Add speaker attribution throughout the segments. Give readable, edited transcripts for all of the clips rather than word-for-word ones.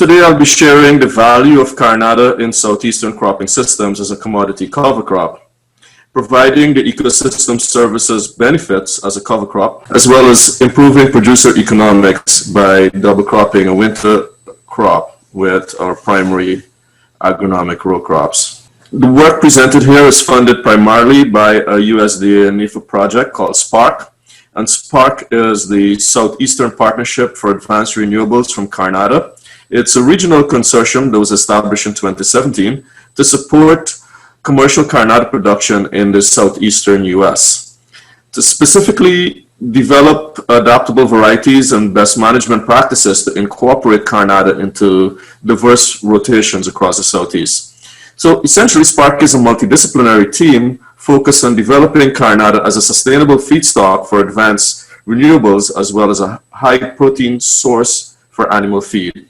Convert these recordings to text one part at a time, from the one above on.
Speaker 1: Today I'll be sharing the value of Carinata in southeastern cropping systems as a commodity cover crop, providing the ecosystem services benefits as a cover crop, as well as improving producer economics by double cropping a winter crop with our primary agronomic row crops. The work presented here is funded primarily by a USDA NIFA project called SPARK, and SPARK is the Southeastern Partnership for Advanced Renewables from Carinata. It's a regional consortium that was established in 2017 to support commercial Carinata production in the southeastern US. To specifically develop adaptable varieties and best management practices to incorporate Carinata into diverse rotations across the southeast. So essentially, SPARK is a multidisciplinary team focused on developing Carinata as a sustainable feedstock for advanced renewables, as well as a high protein source for animal feed.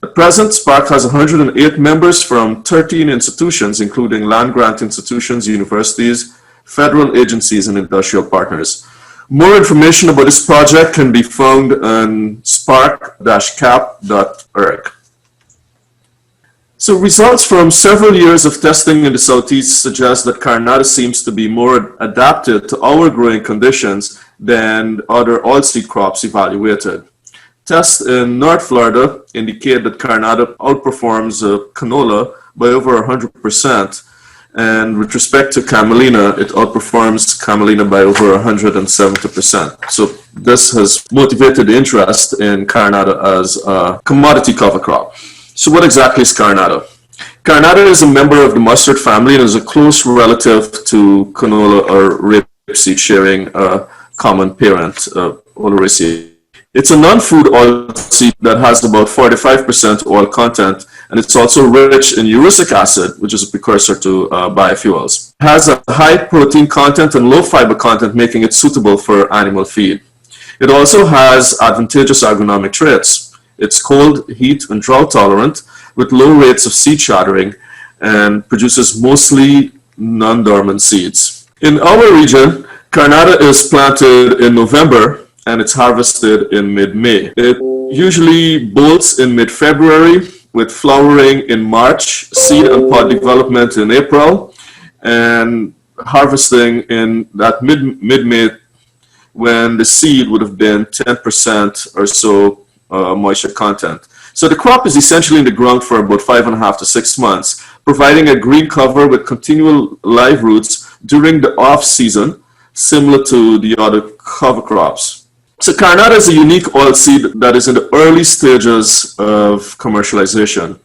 Speaker 1: At present, SPARK has 108 members from 13 institutions, including land-grant institutions, universities, federal agencies, and industrial partners. More information about this project can be found on spark-cap.org. So results from several years of testing in the Southeast suggest that Carinata seems to be more adapted to our growing conditions than other oilseed crops evaluated. Tests in North Florida indicate that Carinata outperforms canola by over 100%, and with respect to camelina, it outperforms camelina by over 170%. So this has motivated interest in Carinata as a commodity cover crop. So what exactly is Carinata? Carinata is a member of the mustard family and is a close relative to canola or rapeseed, sharing a common parent, Oleracea. It's a non-food oilseed that has about 45% oil content, and it's also rich in erucic acid, which is a precursor to biofuels. It has a high protein content and low fiber content, making it suitable for animal feed. It also has advantageous agronomic traits. It's cold, heat, and drought tolerant, with low rates of seed shattering, and produces mostly non-dormant seeds. In our region, Carinata is planted in November, and it's harvested in mid-May. It usually bolts in mid-February, with flowering in March, seed and pod development in April, and harvesting in that mid-May when the seed would have been 10% or so moisture content. So the crop is essentially in the ground for about 5.5 to 6 months, providing a green cover with continual live roots during the off-season, similar to the other cover crops. So Carinata is a unique oilseed that is in the early stages of commercialization,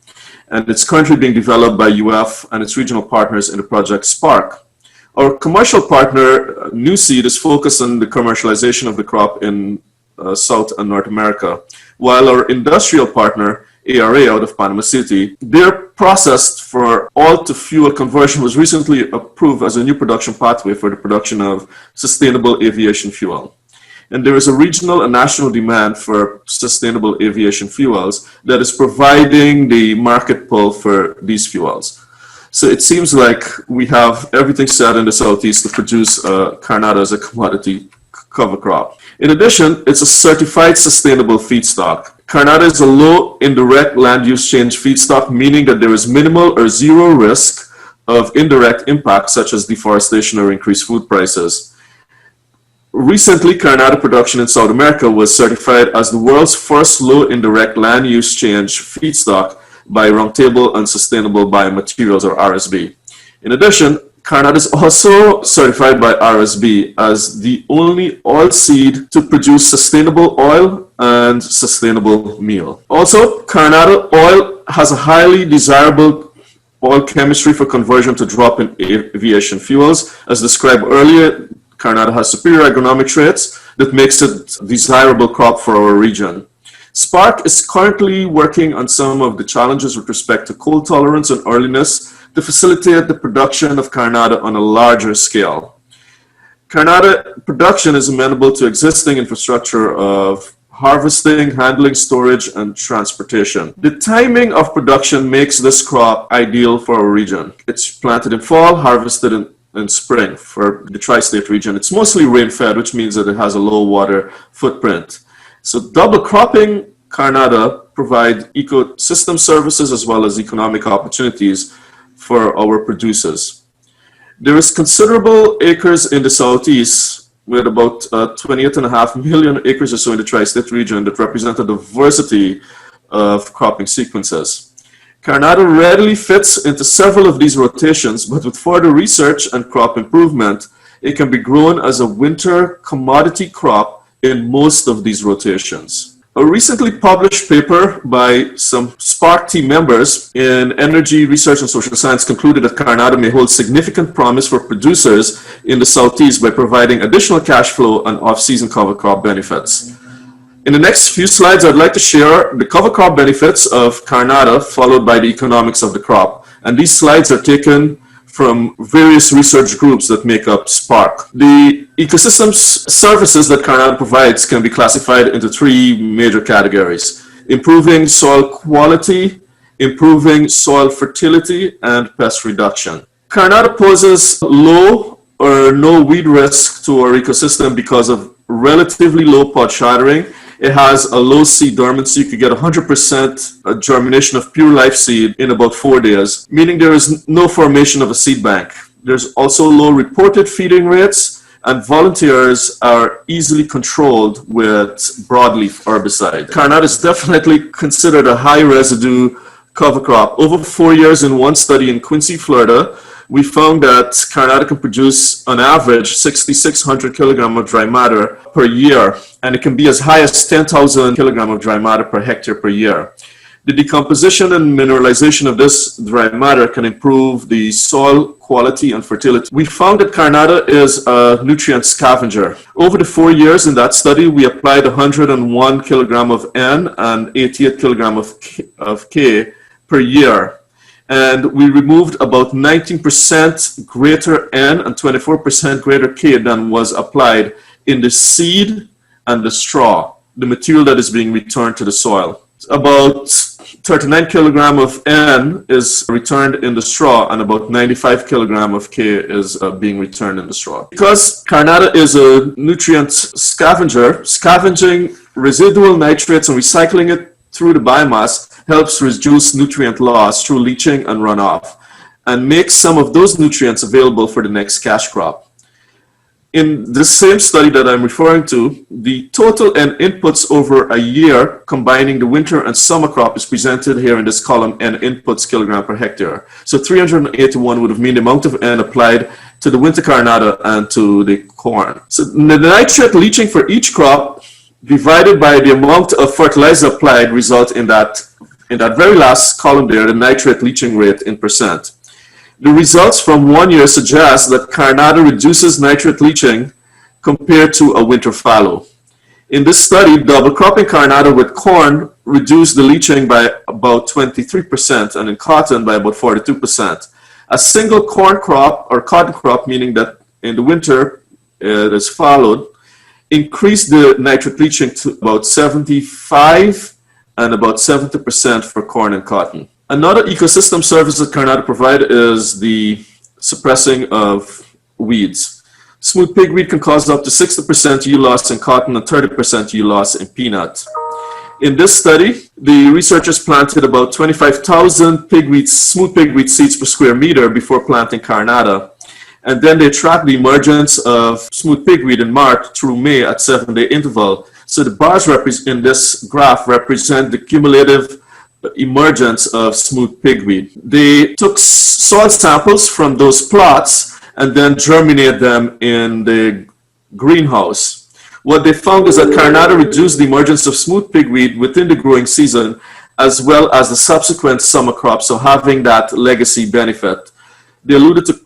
Speaker 1: and it's currently being developed by UF and its regional partners in the project SPARK. Our commercial partner, New Seed, is focused on the commercialization of the crop in South and North America, while our industrial partner, ARA, out of Panama City, their process for oil-to-fuel conversion was recently approved as a new production pathway for the production of sustainable aviation fuel. And there is a regional and national demand for sustainable aviation fuels that is providing the market pull for these fuels. So it seems like we have everything set in the Southeast to produce Carinata as a commodity cover crop. In addition, it's a certified sustainable feedstock. Carinata is a low indirect land use change feedstock, meaning that there is minimal or zero risk of indirect impacts such as deforestation or increased food prices. Recently, Carinata production in South America was certified as the world's first low indirect land use change feedstock by Roundtable on Sustainable Biomaterials, or RSB. In addition, Carinata is also certified by RSB as the only oilseed to produce sustainable oil and sustainable meal. Also, Carinata oil has a highly desirable oil chemistry for conversion to drop-in aviation fuels. As described earlier, Carinata has superior agronomic traits that makes it a desirable crop for our region. SPARK is currently working on some of the challenges with respect to cold tolerance and earliness to facilitate the production of Carinata on a larger scale. Carinata production is amenable to existing infrastructure of harvesting, handling, storage, and transportation. The timing of production makes this crop ideal for our region. It's planted in fall, harvested in spring for the tri-state region. It's mostly rain-fed, which means that it has a low water footprint. So double cropping Carinata provide ecosystem services as well as economic opportunities for our producers. There is considerable acres in the southeast, with about 28.5 million acres or so in the tri-state region, that represent a diversity of cropping sequences. Carinata readily fits into several of these rotations, but with further research and crop improvement, it can be grown as a winter commodity crop in most of these rotations. A recently published paper by some SPARC team members in Energy Research and Social Science concluded that Carinata may hold significant promise for producers in the Southeast by providing additional cash flow and off-season cover crop benefits. In the next few slides, I'd like to share the cover crop benefits of Carinata, followed by the economics of the crop. And these slides are taken from various research groups that make up SPARC. The ecosystem services that Carinata provides can be classified into three major categories: improving soil quality, improving soil fertility, and pest reduction. Carinata poses low or no weed risk to our ecosystem because of relatively low pod shattering. It has a low seed dormancy. You could get 100% germination of pure life seed in about 4 days, meaning there is no formation of a seed bank. There's also low reported feeding rates, and volunteers are easily controlled with broadleaf herbicide. Carinata is definitely considered a high residue cover crop. Over 4 years in one study in Quincy, Florida, we found that Carinata can produce on average 6,600 kilograms of dry matter per year, and it can be as high as 10,000 kilograms of dry matter per hectare per year. The decomposition and mineralization of this dry matter can improve the soil quality and fertility. We found that Carinata is a nutrient scavenger. Over the 4 years in that study, we applied 101 kilogram of N and 88 kilogram of K per year. And we removed about 19% greater N and 24% greater K than was applied in the seed and the straw, the material that is being returned to the soil. About 39 kilogram of N is returned in the straw, and about 95 kilogram of K is being returned in the straw. Because Carinata is a nutrient scavenger, scavenging residual nitrates and recycling it through the biomass helps reduce nutrient loss through leaching and runoff, and makes some of those nutrients available for the next cash crop. In the same study that I'm referring to, the total N inputs over a year, combining the winter and summer crop, is presented here in this column, N inputs kilogram per hectare. So 381 would have mean the amount of N applied to the winter Carinata and to the corn. So the nitrate leaching for each crop divided by the amount of fertilizer applied result in that very last column there, the nitrate leaching rate in percent. The results from 1 year suggest that Carinata reduces nitrate leaching compared to a winter fallow. In this study, double cropping Carinata with corn reduced the leaching by about 23% and in cotton by about 42%. A single corn crop or cotton crop, meaning that in the winter it is followed, increased the nitrate leaching to about 75 and about 70% for corn and cotton. Another ecosystem service that Carinata provides is the suppressing of weeds. Smooth pigweed can cause up to 60% yield loss in cotton and 30% yield loss in peanut. In this study, the researchers planted about 25,000 smooth pigweed seeds per square meter before planting Carinata. And then they tracked the emergence of smooth pigweed in March through May at 7-day interval. So the bars in this graph represent the cumulative emergence of smooth pigweed. They took soil samples from those plots and then germinated them in the greenhouse. What they found is that Carinata reduced the emergence of smooth pigweed within the growing season as well as the subsequent summer crop, so having that legacy benefit. They alluded to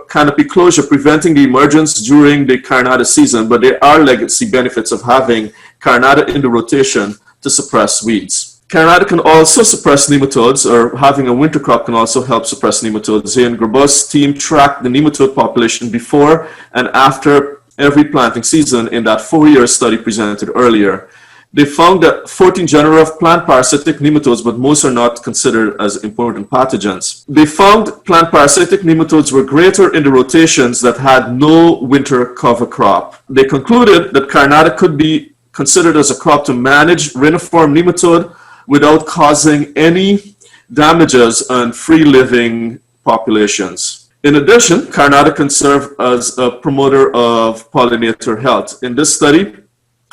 Speaker 1: canopy closure preventing the emergence during the Carinata season, but there are legacy benefits of having Carinata in the rotation to suppress weeds. Carinata can also suppress nematodes, or having a winter crop can also help suppress nematodes. Here in Grabus' team tracked the nematode population before and after every planting season in that 4-year study presented earlier. They found that 14 genera of plant parasitic nematodes, but most are not considered as important pathogens. They found plant parasitic nematodes were greater in the rotations that had no winter cover crop. They concluded that Carinata could be considered as a crop to manage reniform nematode without causing any damages on free-living populations. In addition, Carinata can serve as a promoter of pollinator health. In this study,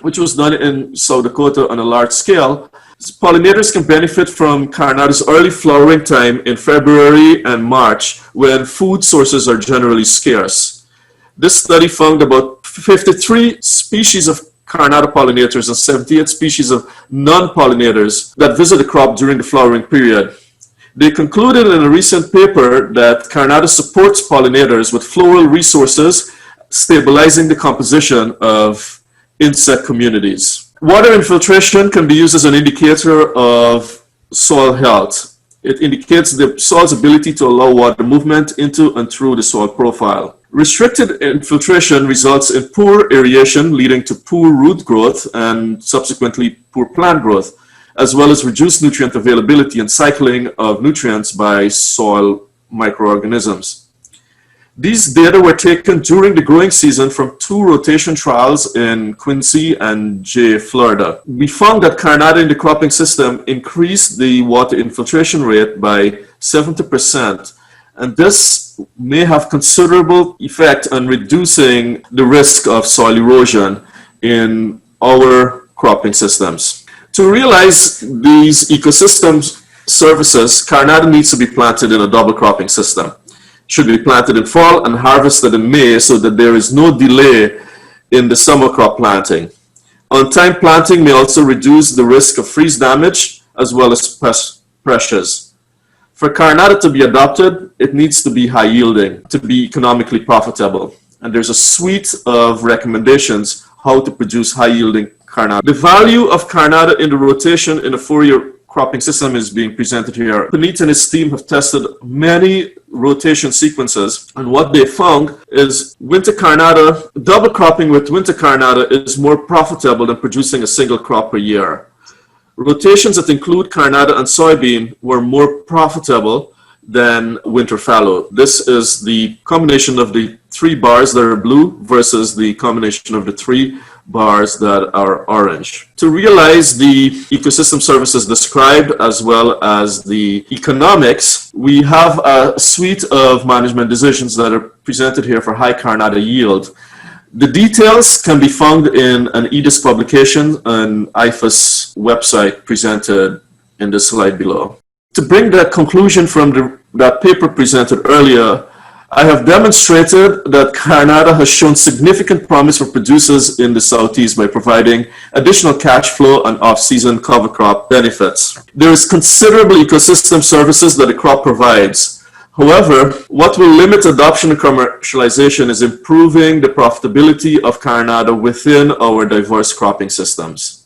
Speaker 1: which was done in South Dakota on a large scale, pollinators can benefit from Carinata's early flowering time in February and March when food sources are generally scarce. This study found about 53 species of Carinata pollinators and 78 species of non-pollinators that visit the crop during the flowering period. They concluded in a recent paper that Carinata supports pollinators with floral resources, stabilizing the composition of insect communities. Water infiltration can be used as an indicator of soil health. It indicates the soil's ability to allow water movement into and through the soil profile. Restricted infiltration results in poor aeration, leading to poor root growth and subsequently poor plant growth, as well as reduced nutrient availability and cycling of nutrients by soil microorganisms. These data were taken during the growing season from 2 rotation trials in Quincy and Jay, Florida. We found that Carinata in the cropping system increased the water infiltration rate by 70%, and this may have considerable effect on reducing the risk of soil erosion in our cropping systems. To realize these ecosystem services, Carinata needs to be planted in a double cropping system. Should be planted in fall and harvested in May so that there is no delay in the summer crop planting. On-time planting may also reduce the risk of freeze damage as well as pressures. For Carinata to be adopted, it needs to be high yielding to be economically profitable. And there's a suite of recommendations how to produce high yielding Carinata. The value of Carinata in the rotation in a 4-year cropping system is being presented here. Puneet and his team have tested many rotation sequences, and what they found is winter Carinata, double cropping with winter Carinata is more profitable than producing a single crop per year. Rotations that include Carinata and soybean were more profitable than winter fallow. This is the combination of the 3 bars that are blue versus the combination of the 3 bars that are orange. To realize the ecosystem services described as well as the economics, we have a suite of management decisions that are presented here for high Carinata yield. The details can be found in an EDIS publication on IFA's website presented in the slide below. To bring that conclusion from that paper presented earlier, I have demonstrated that Carinata has shown significant promise for producers in the Southeast by providing additional cash flow and off-season cover crop benefits. There is considerable ecosystem services that the crop provides. However, what will limit adoption and commercialization is improving the profitability of Carinata within our diverse cropping systems.